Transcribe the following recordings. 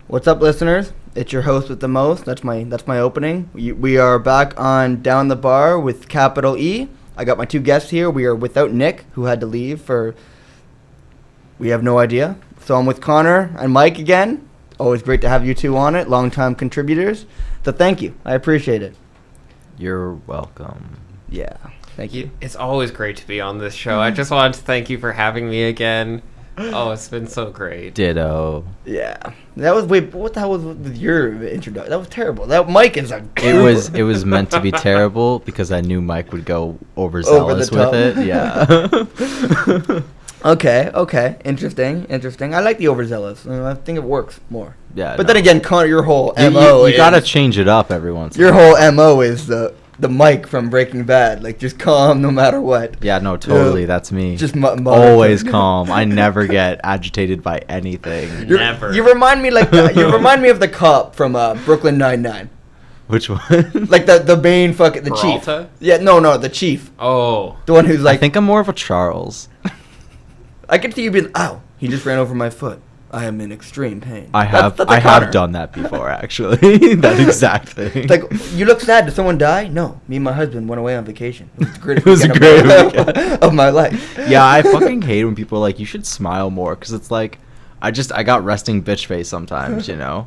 What's up, listeners? It's your host with the most. That's my opening. We are back on Down the Bar with capital E. I got my two guests here. We are without Nick, who had to leave for... We have no idea. So I'm with Connor and Mike again. Always great to have you two on it, longtime contributors. So thank you. I appreciate it. You're welcome. Yeah, thank you. It's always great to be on this show. I just wanted to thank you for having me again. Oh, it's been so great. Ditto. Yeah, that was what the hell was with your introduction? That was terrible. That Mike is a It was meant to be terrible because I knew Mike would go overzealous with it. Yeah. Okay. Interesting. I like the overzealous. I think it works more. Yeah. But then again, Connor, your whole you MO is... gotta change it up every once in a Your while. whole MO is the Mike from Breaking Bad. Like, just calm no matter what. Yeah, no, totally. That's me. Just always calm. I never get agitated by anything. Never. You remind me you remind me of the cop from Brooklyn Nine-Nine. Which one? Like the main the Peralta? chief. Yeah, no, the chief. Oh. The one who's like... I think I'm more of a Charles. I can see you being, ow, he just ran over my foot. I am in extreme pain. I have done that before, actually. That exact thing. It's like, you look sad. Did someone die? No. Me and my husband went away on vacation. It was the greatest It was a weekend great of my life. Yeah, I fucking hate when people are like, you should smile more, because it's like, I got resting bitch face sometimes, you know?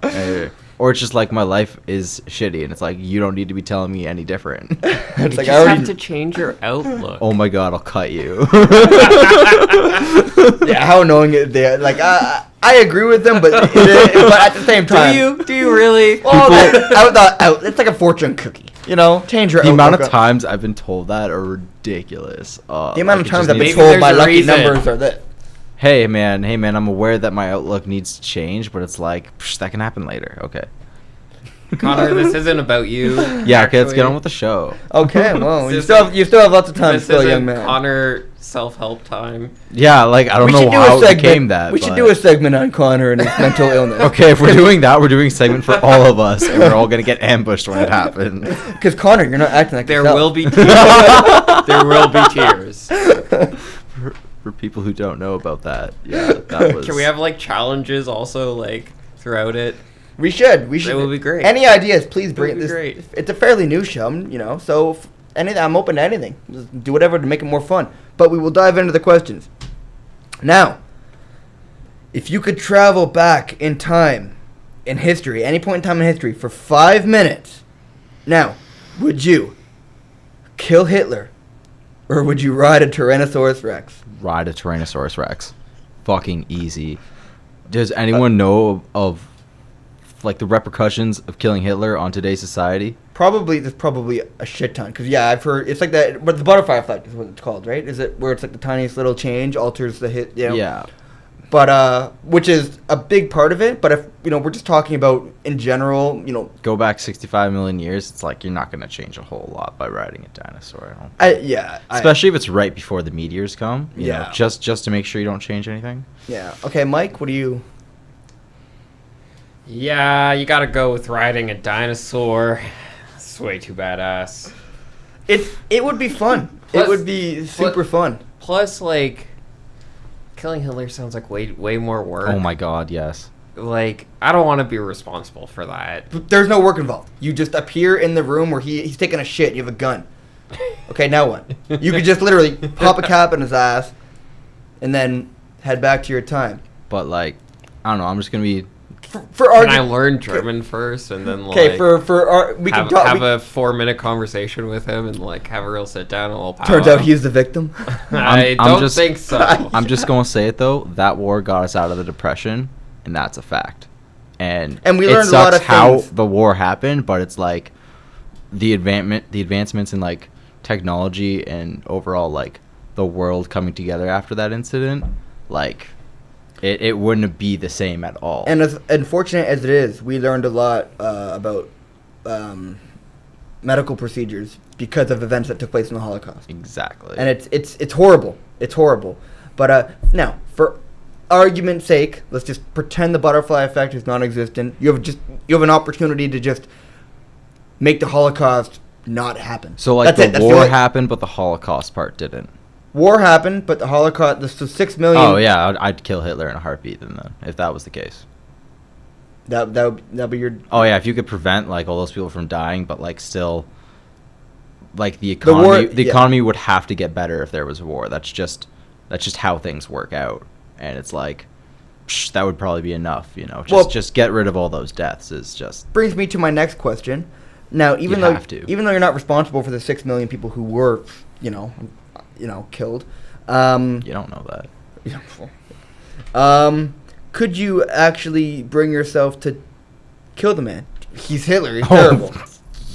Or it's just like, my life is shitty, and it's like, you don't need to be telling me any different. It's You like, just have to change your outlook. Oh my god, I'll cut you. yeah, how annoying it they are. Like, I agree with them, but at the same time. Do you really? Oh, it's like a fortune cookie. You know, change your The amount of outlook. times I've been told that are ridiculous. The amount of it times just I've been needs- told there's my a lucky reason. numbers are this. Hey man, I'm aware that my outlook needs to change, but it's like, that can happen later. Okay. Connor, this isn't about you. Yeah, okay, let's get actually. on with the show. Okay, well, you This still have lots of time. This Still, isn't young man. Connor self-help time. Yeah, like, I don't know how it became that. We should but- do a segment on Connor and his mental illness. Okay, if we're doing that, we're doing a segment for all of us, and we're all gonna get ambushed when it happens. Because Connor, you're not acting like There yourself. will be tears. There will be tears. For people who don't know about that, yeah, that was. Can we have like challenges also like throughout it? We should. That would be great. Any ideas, please bring would be this. great. It's a fairly new show, you know, so I'm open to anything. Just do whatever to make it more fun. But we will dive into the questions. Now, if you could travel back in time, in history, any point in time in history, for 5 minutes, now, would you kill Hitler, or would you ride a Tyrannosaurus Rex? Ride a Tyrannosaurus Rex. Fucking easy. Does anyone know of like the repercussions of killing Hitler on today's society? There's probably a shit ton. Because, yeah, I've heard, it's like that, but the butterfly effect is what it's called, right? Is it where it's like the tiniest little change alters the hit, you know? Yeah. But, which is a big part of it. But if, we're just talking about in general, Go back 65 million years, it's like you're not going to change a whole lot by riding a dinosaur. I don't Especially if it's right before the meteors come. You know, just to make sure you don't change anything. Yeah. Okay, Mike, what do you... Yeah, you gotta go with riding a dinosaur. It's way too badass. It would be fun. Plus- it would be super fun. Plus, like, killing Hitler sounds like way more work. Oh my god, yes. Like, I don't want to be responsible for that. But there's no work involved. You just appear in the room where he's taking a shit. You have a gun. Okay, now what? You could just literally pop a cap in his ass and then head back to your time. But like, I don't know, I'm just going to be... For Can I learn German first and then, like... Okay, we can have a 4-minute conversation with him and, like, have a real sit-down and a little powwow. Turns out he's the victim. I don't think so. I'm just going to say it, though. That war got us out of the Depression, and that's a fact. And we it learned a sucks lot of how things. the war happened, but it's like the advancements in, like, technology and overall, like, the world coming together after that incident, like... It wouldn't be the same at all. And as unfortunate as it is, we learned a lot about medical procedures because of events that took place in the Holocaust. Exactly. And it's horrible. It's horrible. But now, for argument's sake, let's just pretend the butterfly effect is non-existent. You have an opportunity to just make the Holocaust not happen. So like That's the war happened, but the Holocaust part didn't. War happened, but the Holocaust, the 6 million... Oh, yeah, I'd kill Hitler in a heartbeat then, if that was the case. That'd be your. Oh yeah, if you could prevent like all those people from dying, but like still, like the war- economy, the yeah. economy would have to get better if there was a war. That's just how things work out, and it's like that would probably be enough. Just get rid of all those deaths is just. Brings me to my next question. Now, even You have to. though you're not responsible for the 6 million people who were, killed, You don't know that. could you actually bring yourself to kill the man? He's Hitler. He's terrible.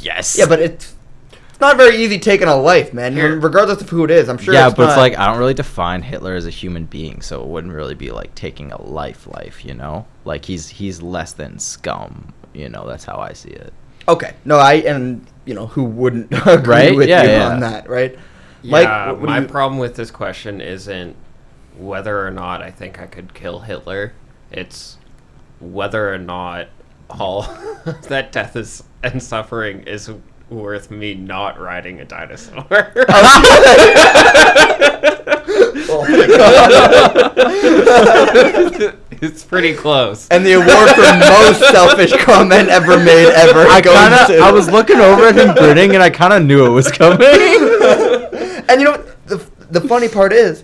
Yes. Yeah, but it's not very easy taking a life, man. Regardless of who it is, I'm sure. Yeah, it's but it's not- like I don't really define Hitler as a human being, so it wouldn't really be like taking a life, Like he's less than scum, That's how I see it. Okay. No, who wouldn't agree Right? with Yeah, you yeah. on that, right? Yeah, Mike, what do my you- problem with this question isn't whether or not I think I could kill Hitler. It's whether or not all that death is and suffering is worth me not riding a dinosaur. Oh my God. It's pretty close. And the award for most selfish comment ever made ever I was looking over at him grinning, and I kind of knew it was coming. And you know what? The funny part is,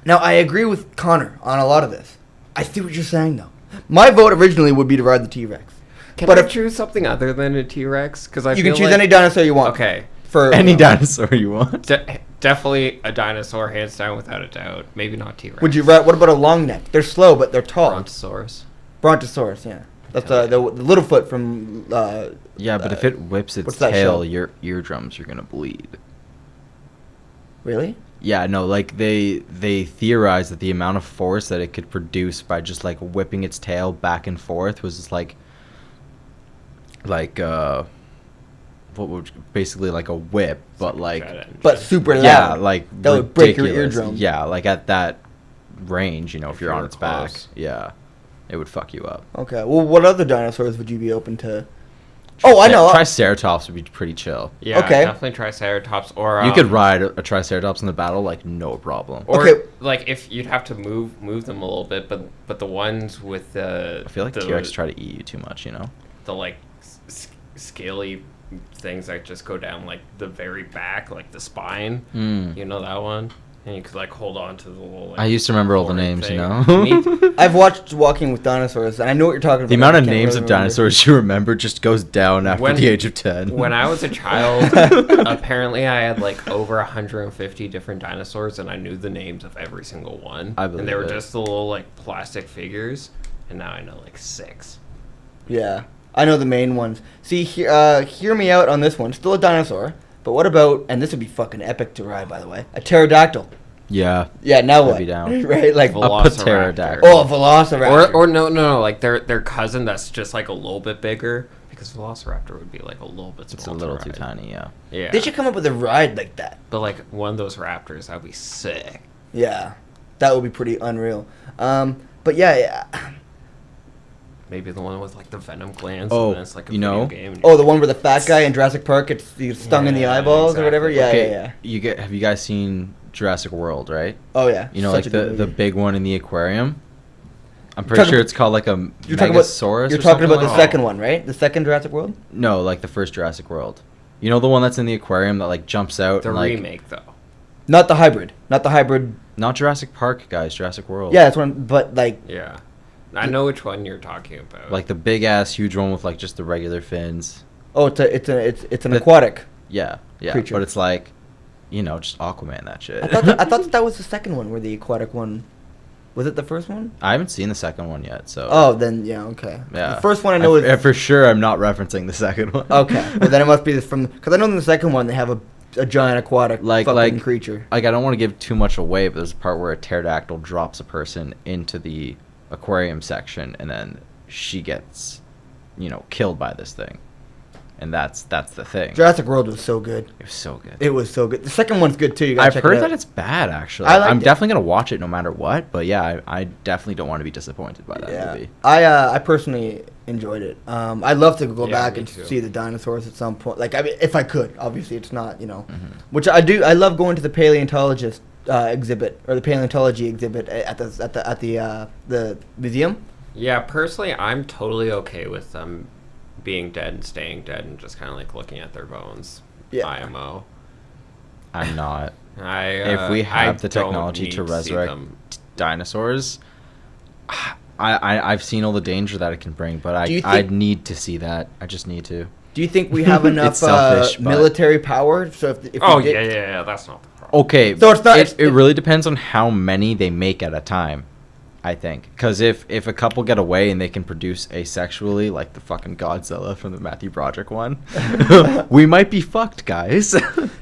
now I agree with Connor on a lot of this. I see what you're saying though. My vote originally would be to ride the T-Rex. Can but I if- choose something other than a T-Rex? Because You can choose any dinosaur you want. Okay. For Any dinosaur you want. Definitely a dinosaur, hands down, without a doubt. Maybe not T-Rex. Would you ride? What about a long neck? They're slow, but they're tall. Brontosaurus. Brontosaurus, yeah. That's Hell the Littlefoot from. Yeah, but if it whips its what's that tail, show? your eardrums are gonna bleed. Really? Yeah, no, like they theorized that the amount of force that it could produce by just like whipping its tail back and forth was just like what would basically like a whip, but like Jet engine. But super loud. yeah, like That would break your ridiculous. eardrum. Yeah, like at that range, if If you're you on were its back, close. yeah, it would fuck you up. Okay. Well, what other dinosaurs would you be open to? Oh, I know. Triceratops would be pretty chill. Yeah, Okay. definitely Triceratops. Or You could ride a Triceratops in the battle like no problem. Or Okay. like if you'd have to move them a little bit, but the ones with the I feel like the, T-Rex try to eat you too much, the like scaly things that just go down like the very back, like the spine. Mm. You know that one, and you could like hold on to the little. Like, I used to remember all the boring names, thing. Me- I've watched Walking with Dinosaurs, and I know what you're talking about. The amount I of can't names really of remember. dinosaurs you remember just goes down after When- the age of 10. When I was a child, apparently I had like over 150 different dinosaurs, and I knew the names of every single one. I and they believe were it. just the little like plastic figures, and now I know like 6. Yeah, I know the main ones. See, hear me out on this one. Still a dinosaur, but what about? And this would be fucking epic to ride, by the way. A pterodactyl. Yeah. Yeah. Now I'd what? be down. Right, like Velociraptor. pterodactyl. oh, a velociraptor. Or no, like their cousin that's just like a little bit bigger, because Velociraptor would be like a little bit It's a small. little to too ride. tiny, yeah. Yeah. They should come up with a ride like that. But like one of those raptors, that'd be sick. Yeah, that would be pretty unreal. But yeah. Maybe the one with like the venom glands. Oh, and then it's like a you video know? game. Oh, the one where the fat guy in Jurassic Park gets stung in the Yeah, eyeballs or whatever. exactly. Yeah, yeah. Have you guys seen Jurassic World, right? Oh yeah. You know, Such like a good the movie. big one in the aquarium? I'm pretty talking- sure it's called like a You're talking about. Megasaurus You're or talking something about the like second one, right? The second Jurassic World. No, like the first Jurassic World. You know the one that's in the aquarium that like jumps out the and like remake though. Not the hybrid. Not the hybrid. not Jurassic Park, guys, Jurassic World. Yeah, that's one. But like, Yeah. I know which one you're talking about. Like the big ass huge one with like just the regular fins. oh, it's an The- aquatic. Yeah, yeah. Creature. But it's like, just Aquaman that shit. I thought that was the second one, where the aquatic one. Was it the first one? I haven't seen the second one yet, so. Oh, then yeah, okay. Yeah. The first one I know is for sure. I'm not referencing the second one. okay. But then it must be from because I know in the second one they have a giant aquatic fucking creature. Like I don't want to give too much away, but there's a part where a pterodactyl drops a person into the aquarium section, and then she gets, killed by this thing, and that's the thing. Jurassic World was so good. It was so good. It was so good. The second one's good too. You gotta I've check heard it out. that it's bad, actually. I liked I'm it. definitely gonna watch it no matter what. But yeah, I definitely don't want to be disappointed by that Yeah, movie. I personally enjoyed it. I'd love to go Yeah, back me and too. see the dinosaurs at some point. Like, I mean, if I could. Obviously, it's not, Mm-hmm. which I do. I love going to the paleontologist exhibit or the paleontology exhibit at the museum. Yeah, personally, I'm totally okay with them being dead and staying dead and just kind of like looking at their bones. Yeah. IMO. I'm not. If If we have the technology to resurrect dinosaurs, I've seen all the danger that it can bring, but Do you I think- need to see that. I just need to. Do you think we have enough It's selfish, but- military power? So if Oh we did- yeah, that's not the problem. Okay, So it's not- It really depends on how many they make at a time. I think, because if a couple get away and they can produce asexually, like the fucking Godzilla from the Matthew Broderick one, we might be fucked, guys.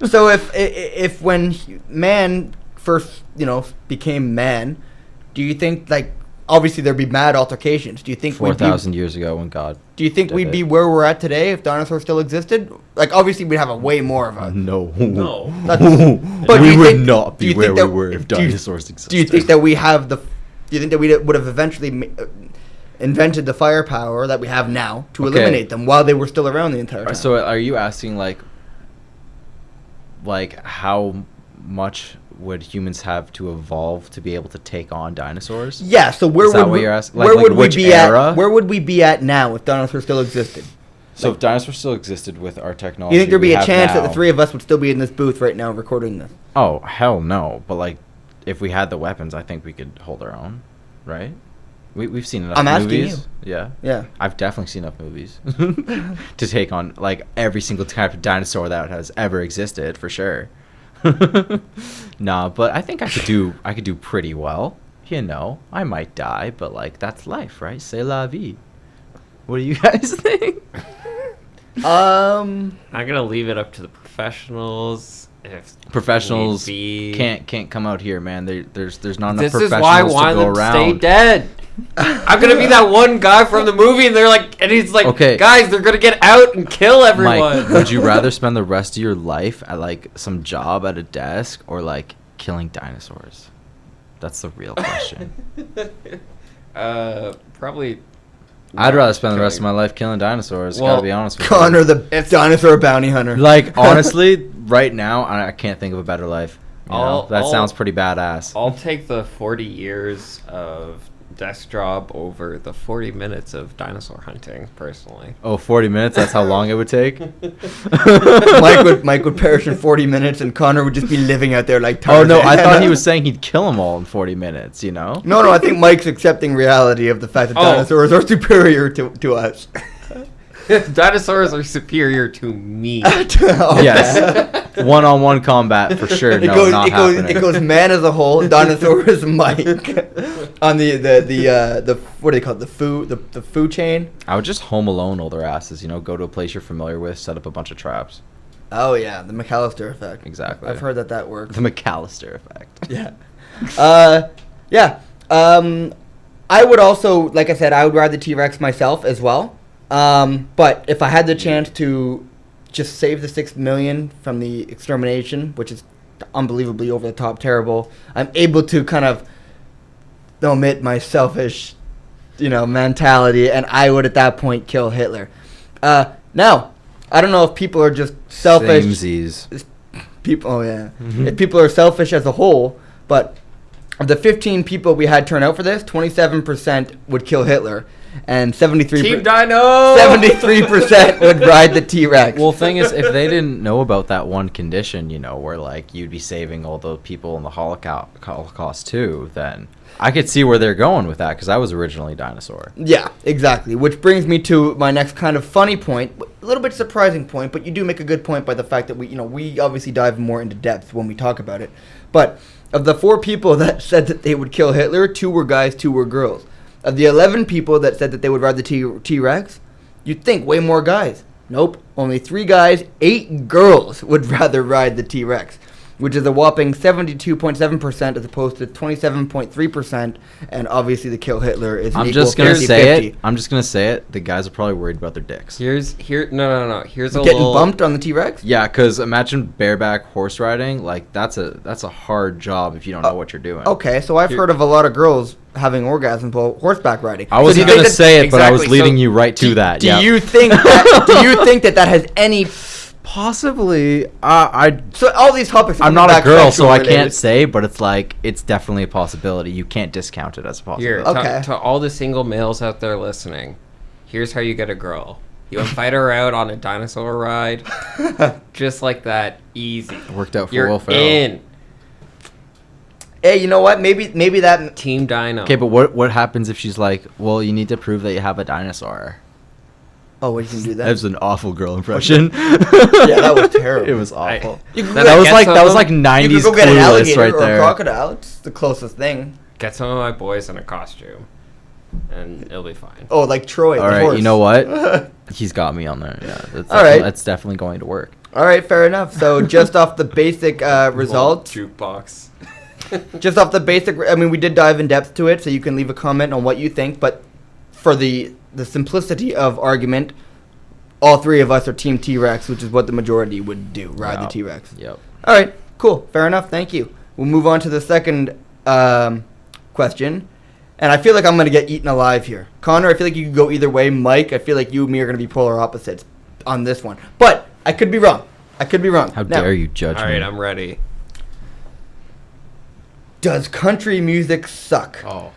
So if when man first became man, do you think like obviously there'd be mad altercations? Do you think 4,000 years ago when God. Do you think did we'd it. be where we're at today if dinosaurs still existed? Like obviously we'd have a way more of a. No. No. But do we you would think- not do be you where think we that- were if do you- dinosaurs existed. Do you think that we have the? Do you think that we would have eventually invented the firepower that we have now to Okay. eliminate them while they were still around the entire time? So are you asking like how much would humans have to evolve to be able to take on dinosaurs? yeah. So where Is that would what we, you're asking? where Like would we which be era? at? Where would we be at now if dinosaurs still existed? So if dinosaurs still existed with our Do technology, you think there'd we be a have chance that the now- three of us would still be in this booth right now recording this? Oh hell no! But like, if we had the weapons, I think we could hold our own, right? We've seen enough I'm asking movies. Yeah, Yeah. I've definitely seen enough movies to take on like every single type of dinosaur that has ever existed for sure. Nah, but I think I could do pretty well. You know, I might die, but like that's life, right? C'est la vie. What do you guys think? I'm gonna leave it up to the professionals. If Professionals need be. can't come out here, man. There's not enough This is professionals why I to wanted go them to around. stay dead. I'm gonna be that one guy from the movie, and they're like, and he's like, Okay. guys, they're gonna get out and kill everyone. Mike, would you rather spend the rest of your life at like some job at a desk or like killing dinosaurs? That's the real question. Probably. I'd rather spend the rest of my life killing dinosaurs. Well, Gotta be honest with Connor, you. the dinosaur bounty hunter. Like honestly, right now I can't think of a better life. You know? I'll- That I'll- sounds pretty badass. I'll take the 40 years of desk job over the 40 minutes of dinosaur hunting, personally. Oh, 40 minutes? That's how long it would take? Mike would perish in 40 minutes, and Connor would just be living out there like. Oh no, I Tarzan. thought he was saying he'd kill them all in 40 minutes, you know? No, I think Mike's accepting reality of the fact that Oh. dinosaurs are superior to us. Dinosaurs are superior to me. Okay. Yes. One-on-one combat for sure. No, not happening. It goes man as a whole, dinosaur is Mike. On the what do they call it? The food chain. I would just home alone all their asses, you know, go to a place you're familiar with, set up a bunch of traps. Oh yeah, the McAllister effect. Exactly. I've heard that works. The McAllister effect. Yeah. Yeah. I would also, like I said, I would ride the T-Rex myself as well. But if I had the chance to just save the 6 million from the extermination, which is unbelievably over the top terrible, I'm able to kind of omit my selfish, mentality, and I would at that point kill Hitler. Now, I don't know if people are just selfish. Samesies. People, oh yeah. If people are selfish as a whole, but of the 15 people we had turn out for this, 27% would kill Hitler, and 73 Team Dino! 73% would ride the T-Rex. Well, thing is, if they didn't know about that one condition, where like you'd be saving all the people in the Holocaust too, then I could see where they're going with that because I was originally a dinosaur. Yeah, exactly. Which brings me to my next kind of funny point, a little bit surprising point, but you do make a good point by the fact that we obviously dive more into depth when we talk about it. But of the 4 people that said that they would kill Hitler, 2 were guys, 2 were girls. Of the 11 people that said that they would ride the T-Rex, you'd think way more guys. Nope, only 3 guys, 8 girls would rather ride the T-Rex, which is a whopping 72.7% as opposed to 27.3%, and obviously the kill Hitler is I'm equal just gonna 50-50. say it. The guys are probably worried about their dicks. No. Here's a Getting little... bumped on the T-Rex? Yeah, because imagine bareback horse riding. Like that's a hard job if you don't know what you're doing. Okay, so I've heard of a lot of girls having orgasms while horseback riding. I wasn't So do you gonna think say it, but I was exactly, leading so you right to that. Do yeah. you think that has any Possibly. I So all these topics. I'm are not a back girl, so sexual I related. can't say, but it's like it's definitely a possibility. You can't discount it as a Here, possibility. Okay. to all the single males out there listening, here's how you get a girl. You invite her out on a dinosaur ride, just like that, easy. It worked out for You're Will Ferrell. in Hey, you know what? Maybe that. Team Dino. Okay, but what happens if she's like, well, you need to prove that you have a dinosaur? Oh, we can do That that. was an awful girl impression. Yeah, that was terrible. It was awful. You can That go- was gets like some that was of like them. you 90s could go get an clueless alligator right or there. a crocodile. It's the closest thing. Get some of my boys in a costume, and it'll be fine. Oh, like Troy. All the right, horse. you know what? He's got me on there. Yeah, that's All right. That's definitely going to work. All right, fair enough. So just off the basic results, Jukebox. just off the basic, I mean, we did dive in depth to it, so you can leave a comment on what you think. But for the simplicity of argument, all three of us are Team T-Rex, which is what the majority would do, ride the Wow. T-Rex. Yep. All right, cool, fair enough. Thank you. We'll move on to the second question, and I feel like I'm gonna get eaten alive here. Connor, I feel like you could go either way. Mike, I feel like you and me are gonna be polar opposites on this one, but I could be wrong. I could be wrong. How Now, dare you judge All me? right, I'm ready. Does country music suck? Oh.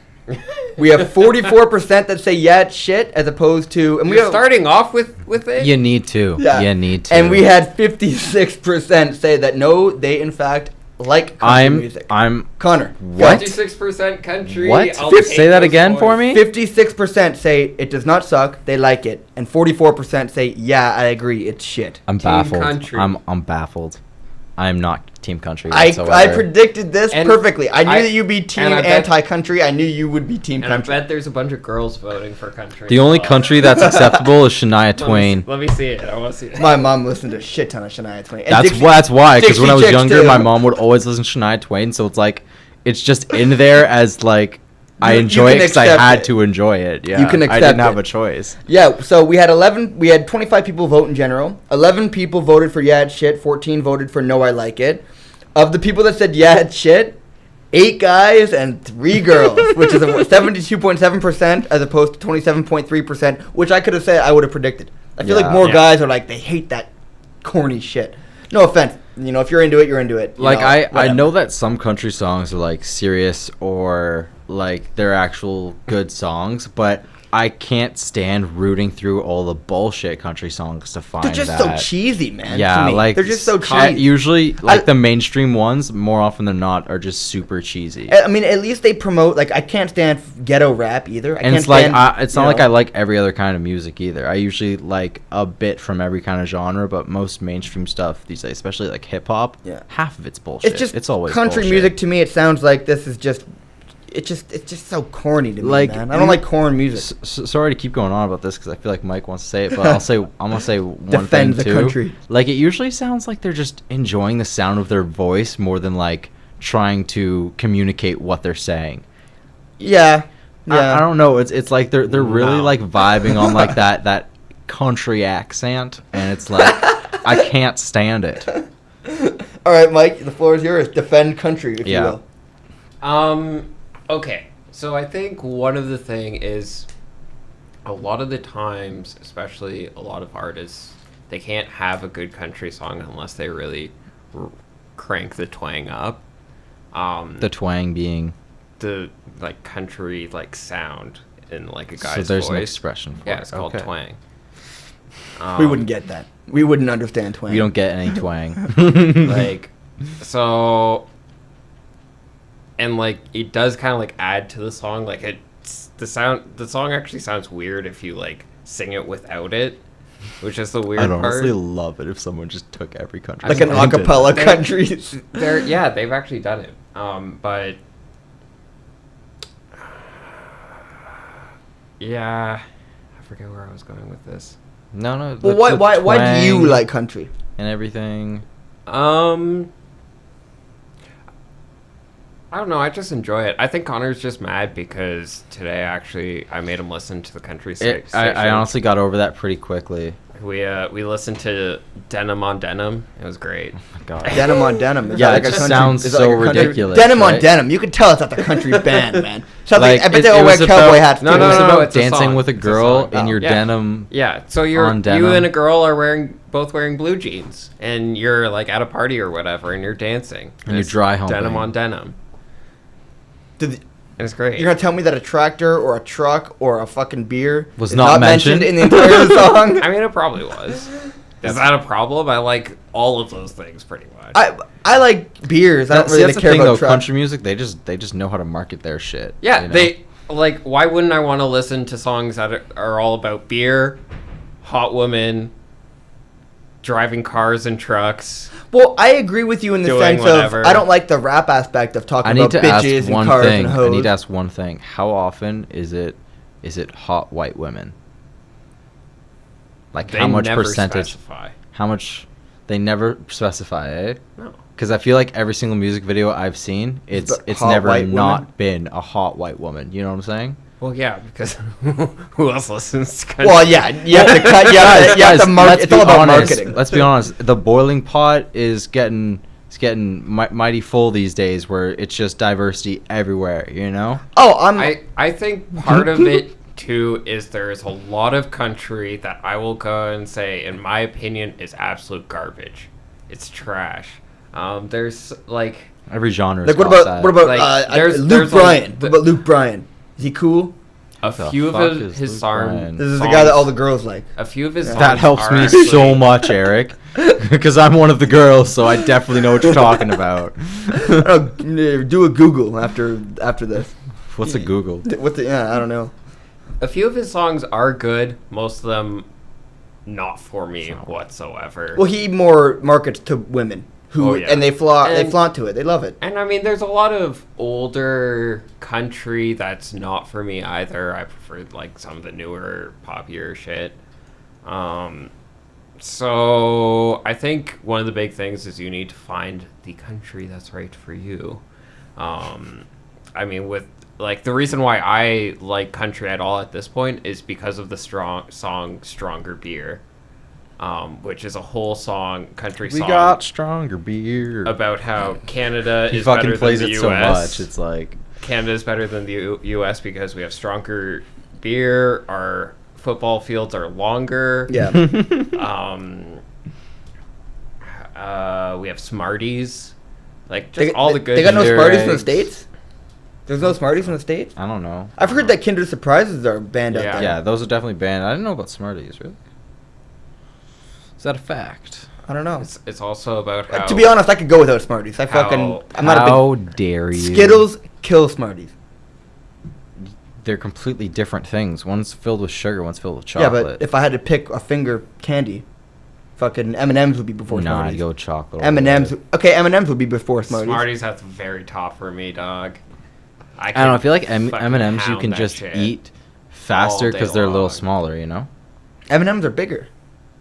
We have 44% that say yeah, it's shit, as opposed to, and we You're have, starting off with it? You need to. Yeah. You need to. and we had 56% say that no, they in fact like country music. I'm. Connor, What? 56% country. What? I'll Say take that those again for points. me. 56% say it does not suck, they like it, and 44% say yeah, I agree, it's shit. I'm Team baffled. country. I'm baffled. I'm not team country I whatsoever. predicted this And perfectly. I knew I- that you'd be team and I bet- anti-country. I knew you would be team And I country. bet there's a bunch of girls voting for country. The only as well. country that's acceptable is Shania Let me- Twain. Let me see it. I want to see it. My mom listened to a shit ton of Shania Twain. And That's Dixie- why. That's why. Because when I was Dixie Chicks younger, too. my mom would always listen to Shania Twain. So it's like, it's just in there as like I You enjoy it can because I accept had it. to enjoy it. Yeah, You can I accept didn't have it. a choice. Yeah, so we had 25 people vote in general. 11 people voted for yeah, it's shit. 14 voted for no, I like it. Of the people that said yeah, it's shit, 8 guys and 3 girls, which is a 72.7% as opposed to 27.3%, which I could have said I would have predicted. I feel like Yeah. more Yeah. guys are like, they hate that corny shit. No offense. You know, if you're into it, you're into it. You Like I whatever. know that some country songs are like serious or like they're actual good songs, but I can't stand rooting through all the bullshit country songs to find They're just that. so cheesy, man. Yeah, to me. like they're just so ca- cheesy. Usually, like I- the mainstream ones, more often than not, are just super cheesy. I mean, at least they promote. Like, I can't stand ghetto rap either. I And can't it's like stand, it's you not like know. I like every other kind of music either. I usually like a bit from every kind of genre, but most mainstream stuff these days, especially like hip hop, Yeah. half of it's bullshit. It's just it's always country bullshit. music to me. It sounds like this is just. It's just so corny to me, Like, man. I don't like corn music. Sorry to keep going on about this because I feel like Mike wants to say it, but I'm gonna say one Defend thing the too. country. Like it usually sounds like they're just enjoying the sound of their voice more than like trying to communicate what they're saying. Yeah, yeah. I don't know. It's like they're really No. like vibing on like that country accent, and it's like I can't stand it. All right, Mike. The floor is yours. Defend country, if Yeah. you will. Okay. So I think one of the thing is a lot of the times, especially a lot of artists, they can't have a good country song unless they really crank the twang up. The twang being The like country like sound in like a guy's so there's voice. an expression for Yeah, it. it's called Okay. twang. We wouldn't get that. We wouldn't understand twang. We don't get any twang. like so and like it does kind of like add to the song, like the song actually sounds weird if you like sing it without it, which is the weird I'd part. honestly love it if someone just took every country like an song and did acapella that. country. They've actually done it, but yeah, I forget where I was going with this. No. Well, the why do you twang like country? and everything? I don't know. I just enjoy it. I think Connor's just mad because today actually I made him listen to the country station. I honestly got over that pretty quickly. We listened to Denim on Denim. It was great. Oh my God. Denim on Denim. Is Yeah, that it a just country- sounds is that so a country- ridiculous, Denim on right? Denim. You can tell it's not the country band, man. Sounds Like, I bet it- they all it wear was cowboy about- hats. No, too. no, It was no, about it's a dancing song. with a It's a girl song. in your Yeah. denim. Yeah, so you On denim. and a girl are both wearing blue jeans, and you're like at a party or whatever, and you're dancing. And you're it's dry humping. Denim on denim. Did- And it's great. You're gonna tell me that a tractor or a truck or a fucking beer Was is not mentioned? in the entire song? I mean, it probably was. Is that a problem? I like all of those things pretty much. I like beers. I don't really that's the care thing about though. trucks. Country music, they just know how to market their shit. Yeah, you know? they like. Why wouldn't I want to listen to songs that are all about beer, hot women, driving cars and trucks? Well, I agree with you in the Doing sense whatever. of I don't like the rap aspect of talking I need about to ask bitches and one cars thing. and I hoes. need to ask one thing. How often is it hot white women? Like They how much never percentage? specify. How much? They never specify, eh? No. Because I feel like every single music video I've seen, it's the it's hot never white not woman? been a hot white woman. You know what I'm saying? Well, yeah, because who else listens to country? Well, yeah, you have to cut. You have to Guys, let's it's be all about honest. marketing. Let's be honest. The boiling pot is getting mighty full these days, where it's just diversity everywhere. You know? Oh, I think part of it too is there's a lot of country that I will go and say, in my opinion, is absolute garbage. It's trash. There's like Every genre. like what got about that. what about Like, Luke there's Bryan? the- What about Luke Bryan? Is he cool? a The few fuck of is his Luke songs. Bryan? This is the guy that all the girls like. A few of his songs That helps are me actually- so much, Eric, because I'm one of the girls, so I definitely know what you're talking about. Do a Google after this. What's a Google? What's the I don't know. A few of his songs are good. Most of them, not for me whatsoever. Well, he more markets to women who Oh, yeah. and they And- flaunt to it. They love it. And I mean, there's a lot of older country that's not for me either. I prefer like some of the newer, poppier shit. So I think one of the big things is you need to find the country that's right for you. I mean, with like the reason why I like country at all at this point is because of the song "Stronger Beer," which is a whole country We song got stronger beer. about how Canada He is better fucking than plays the it US. so much. It's like Canada is better than the U.S. because we have stronger beer. Our football fields are longer. Yeah. We have Smarties. Like They, just all the good. they got no Easter Smarties in the eggs. States? There's no Smarties in the States? I don't know. I've heard that Kinder Surprises are banned out Yeah. there. Yeah, those are definitely banned. I didn't know about Smarties. Really? Is that a fact? I don't know. It's also about how. To be honest, I could go without Smarties. I'm not a How dare you? big Skittles kill Smarties. They're completely different things. One's filled with sugar. One's filled with Yeah, chocolate. but if I had to pick a finger candy, fucking M&Ms would be before nah, I'd Smarties. go with chocolate. M&Ms. Okay, M&Ms would be before Smarties. Smarties at the very top for me, dog. I don't know. I feel like fucking M&Ms you pound can that just shit eat faster all day because they're a little long. smaller. You know? M&Ms are bigger.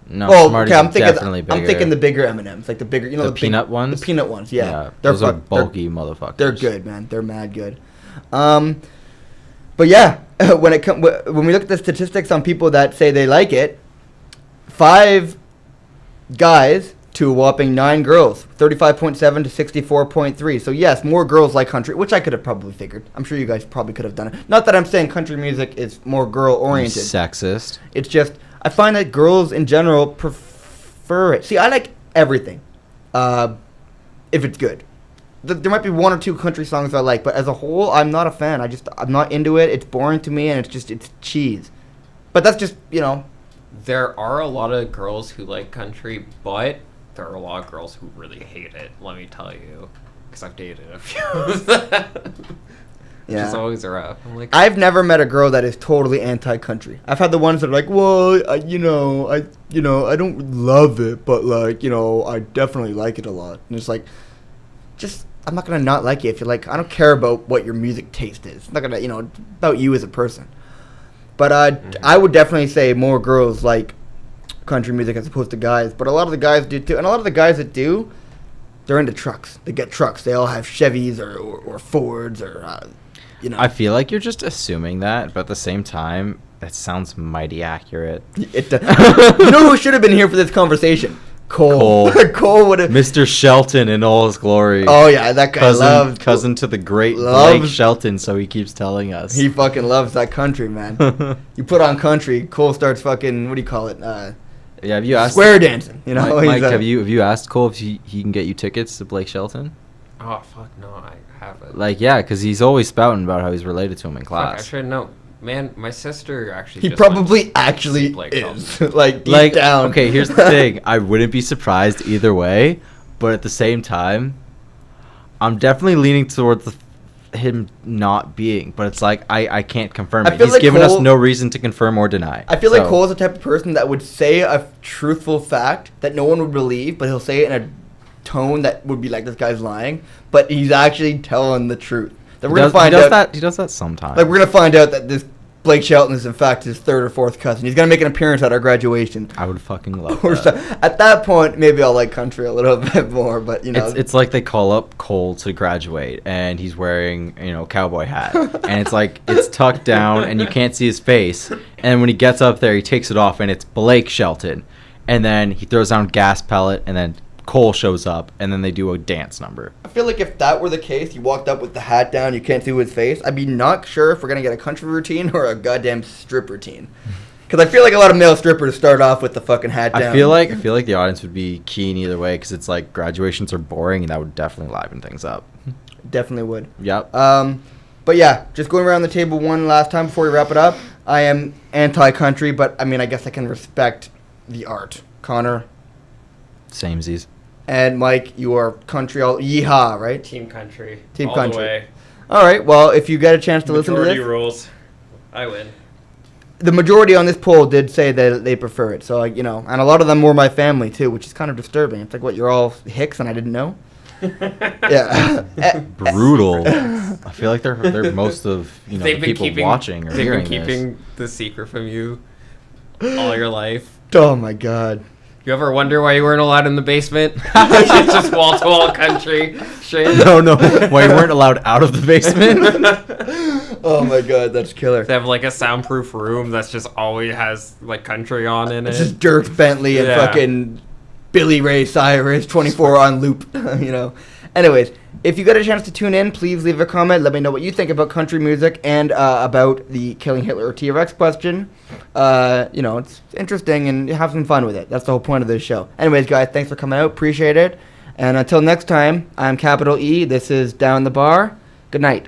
No, Well, Smarties okay, I'm are thinking definitely bigger. I'm thinking the bigger M&Ms, like the bigger, you know, The big- peanut ones? The peanut ones, yeah. those are they're- bulky motherfuckers. They're good, man. They're mad good. But yeah, when we look at the statistics on people that say they like it, 5 guys to a whopping 9 girls, 35.7 to 64.3. So yes, more girls like country, which I could have probably figured. I'm sure you guys probably could have done it. Not that I'm saying country music is more girl oriented. Sexist. It's just I find that girls in general prefer it. See, I like everything, if it's good. There might be 1 or 2 country songs I like, but as a whole, I'm not a fan. I'm not into it. It's boring to me, and it's cheese. But that's just There are a lot of girls who like country, but there are a lot of girls who really hate it. Let me tell you, because I've dated a few of them. Yeah. It's always rough. I'm like, I've never met a girl that is totally anti-country. I've had the ones that are like, well, I don't love it, but like, I definitely like it a lot. And it's like, I'm not gonna not like it if you like. I don't care about what your music taste is. It's not gonna, about you as a person. But I would definitely say more girls like country music as opposed to guys. But a lot of the guys do too, and a lot of the guys that do, they're into trucks. They get trucks. They all have Chevys or Fords or. you know. I feel like you're just assuming that, but at the same time, that sounds mighty accurate. It, you know who should have been here for this conversation? Cole. Cole would have. Mr. Shelton in all his glory. Oh yeah, that guy loves cousin to the great loves- Blake Shelton, so he keeps telling us. He fucking loves that country, man. You put on country, Cole starts fucking, what do you call it? Yeah, have you asked Square dancing. You know, Mike, He's, have you asked Cole if he can get you tickets to Blake Shelton? Oh fuck no, I haven't. Like, yeah, because he's always spouting about how he's related to him in Fuck, I class. should know. Man, my sister actually. He just went probably to actually see Blake is. Shelton. Like deep down. Okay, here's the thing. I wouldn't be surprised either way, but at the same time, I'm definitely leaning towards him not being. But it's like I can't confirm I it. feel He's like given us Cole- no reason to confirm or deny. I feel like So, Cole's the type of person that would say a truthful fact that no one would believe, but he'll say it in a tone that would be like, this guy's lying, but he's actually telling the truth. That we're gonna find out. He does that sometimes. Like, we're gonna find out that this Blake Shelton is in fact his third or fourth cousin. He's gonna make an appearance at our graduation. I would fucking love Or that. so, at that point, maybe I'll like country a little bit more. But you know, It's like they call up Cole to graduate, and he's wearing, cowboy hat, and it's like it's tucked down, and you can't see his face. And when he gets up there, he takes it off, and it's Blake Shelton, and then he throws down gas pellet, and then Cole shows up, and then they do a dance number. I feel like if that were the case, you walked up with the hat down, you can't see his face. I'd be not sure if we're gonna get a country routine or a goddamn strip routine. Because I feel like a lot of male strippers start off with the fucking hat down. I feel like the audience would be keen either way, because it's like graduations are boring, and that would definitely liven things up. Definitely would. Yep. But yeah, just going around the table one last time before we wrap it up. I am anti-country, but I mean, I guess I can respect the art. Connor Samesies. and Mike, you are country all yeehaw, right? Team country. Team all country. The way. All right. Well, if you get a chance to listen to Majority this, rules. I win. the majority on this poll did say that they prefer it. So, you know, and a lot of them were my family too, which is kind of disturbing. It's like, what, you're all Hicks and I didn't know? Yeah. Brutal. I feel like they're most of the They've been people watching or they've hearing been keeping the secret from you all your life. Oh my God. You ever wonder why you weren't allowed in the basement? It's just wall-to-wall country shit. this. No. Why you weren't allowed out of the basement? Oh my God, that's killer. They have like a soundproof room that's just always has like country on in it. It's just Dirk Bentley and Yeah. fucking Billy Ray Cyrus 24 on loop, you know. Anyways, if you got a chance to tune in, please leave a comment. Let me know what you think about country music and about the Killing Hitler or T-Rex question. You know, it's interesting and have some fun with it. That's the whole point of this show. Anyways, guys, thanks for coming out. Appreciate it. And until next time, I'm Capital E. This is Down the Bar. Good night.